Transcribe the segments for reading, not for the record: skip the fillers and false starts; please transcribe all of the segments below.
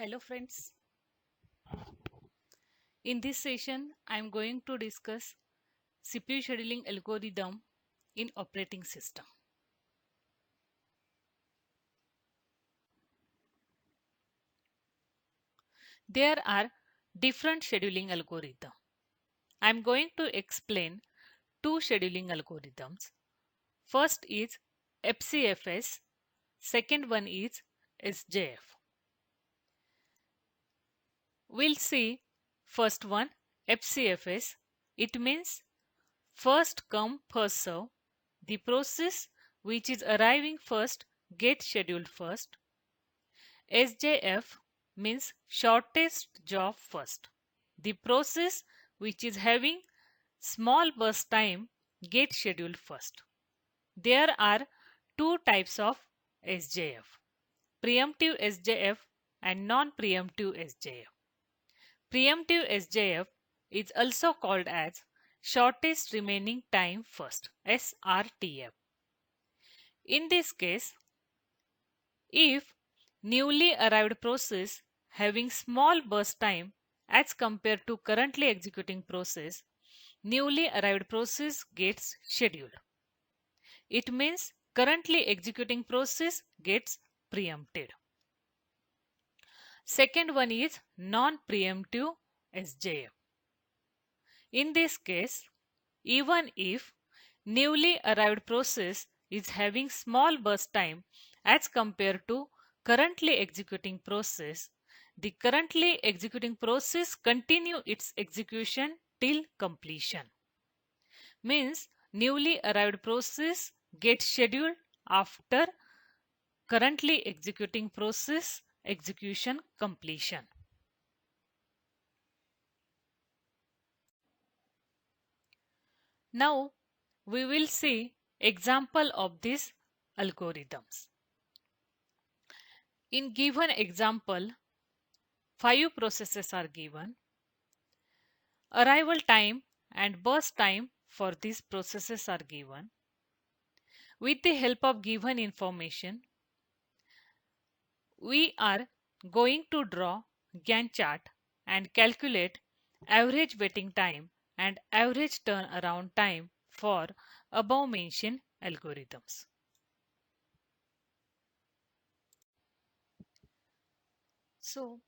Hello friends. In this session, I am going to discuss CPU scheduling algorithm in operating system. There are different scheduling algorithms. I am going to explain two scheduling algorithms. First is FCFS, second one is SJF. We'll see first one FCFS. It means first come first serve. The process which is arriving first gets scheduled first. SJF means shortest job first. The process which is having small burst time gets scheduled first. There are two types of SJF: preemptive SJF and non-preemptive SJF. Preemptive SJF is also called as shortest remaining time first, SRTF. In this case, if newly arrived process having small burst time as compared to currently executing process, newly arrived process gets scheduled. It means currently executing process gets preempted. Second one is non-preemptive SJF. In this case, even if newly arrived process is having small burst time as compared to currently executing process, the currently executing process continue its execution till completion. Means newly arrived process gets scheduled after currently executing process execution completion. Now we will see example of these algorithms. In given example, 5 processes are given. Arrival time and burst time for these processes are given. With the help of given information, we are going to draw Gantt chart and calculate average waiting time and average turnaround time for above mentioned algorithms. So,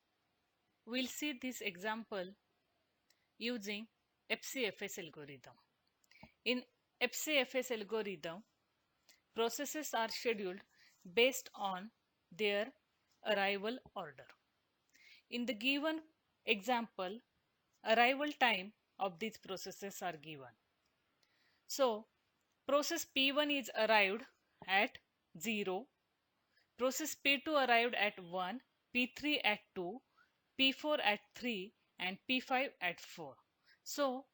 we'll see this example using FCFS algorithm. In FCFS algorithm, processes are scheduled based on their arrival order. In the given example, arrival time of these processes are given. So, process P1 is arrived at 0, process P2 arrived at 1, P3 at 2, P4 at 3, and P5 at 4. So,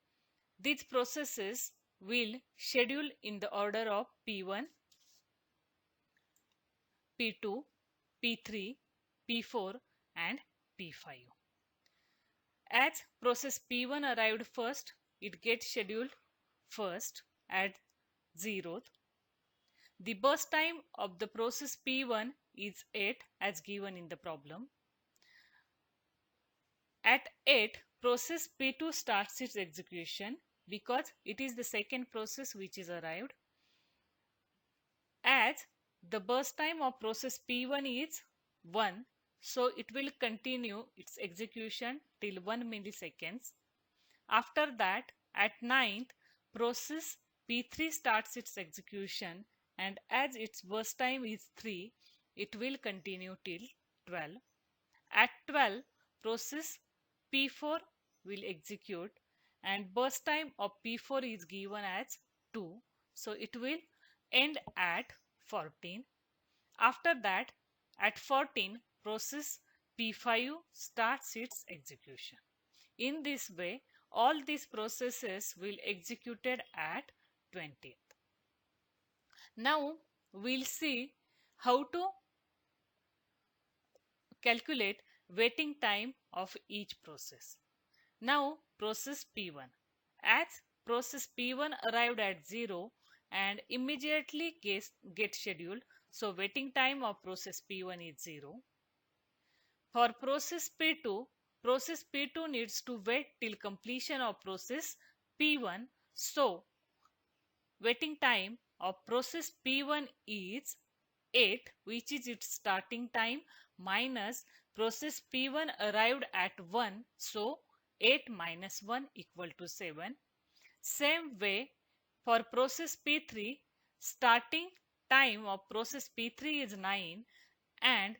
these processes will schedule in the order of P1, P2, P3, P4, and P5. As process P1 arrived first, it gets scheduled first at 0th. The burst time of the process P1 is 8 as given in the problem. At 8, process P2 starts its execution because it is the second process which is arrived. As the burst time of process P1 is 1, so it will continue its execution till 1 milliseconds. After that, at 9th, process P3 starts its execution, and as its burst time is 3, it will continue till 12. At 12, process P4 will execute, and burst time of P4 is given as 2, so it will end at 14. After that, at 14, process P5 starts its execution. In this way, all these processes will executed at 20th. Now, we'll see how to calculate waiting time of each process. Now, process P1. As process P1 arrived at 0 and immediately gets scheduled, so waiting time of process P1 is 0. For process P2 needs to wait till completion of process P1. So, waiting time of process P1 is 8, which is its starting time, minus process P1 arrived at 1. So, 8 minus 1 equal to 7. Same way, for process P3, starting time of process P3 is 9 and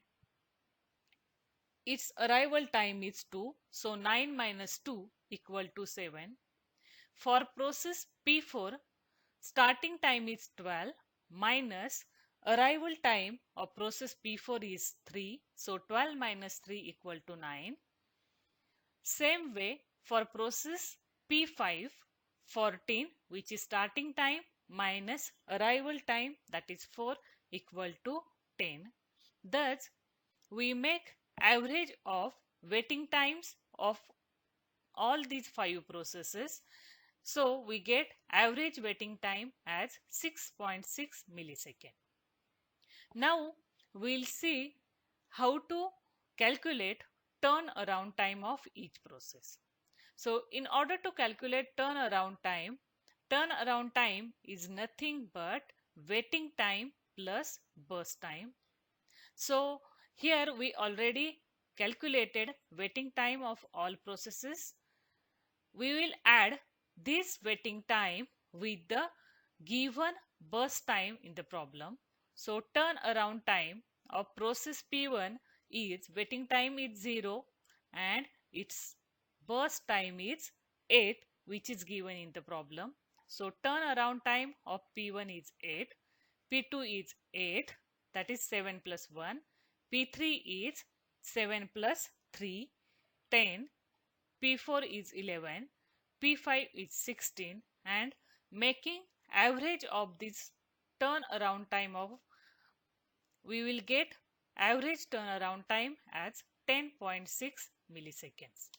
its arrival time is 2. So 9 minus 2 equal to 7. For process P4, starting time is 12 minus arrival time of process P4 is 3. So 12 minus 3 equal to 9. Same way for process P5, 14, which is starting time minus arrival time, that is 4, equal to 10. Thus, we make average of waiting times of all these 5 processes. So, we get average waiting time as 6.6 millisecond. Now, we'll see how to calculate turnaround time of each process. So, in order to calculate turnaround time is nothing but waiting time plus burst time. So, here we already calculated waiting time of all processes. We will add this waiting time with the given burst time in the problem. So, turnaround time of process P1 is waiting time is 0 and its burst time is 8, which is given in the problem. So, turnaround time of P1 is 8, P2 is 8, that is 7 plus 1, P3 is 7 plus 3, 10, P4 is 11, P5 is 16, and making average of this turnaround time of, we will get average turnaround time as 10.6 milliseconds.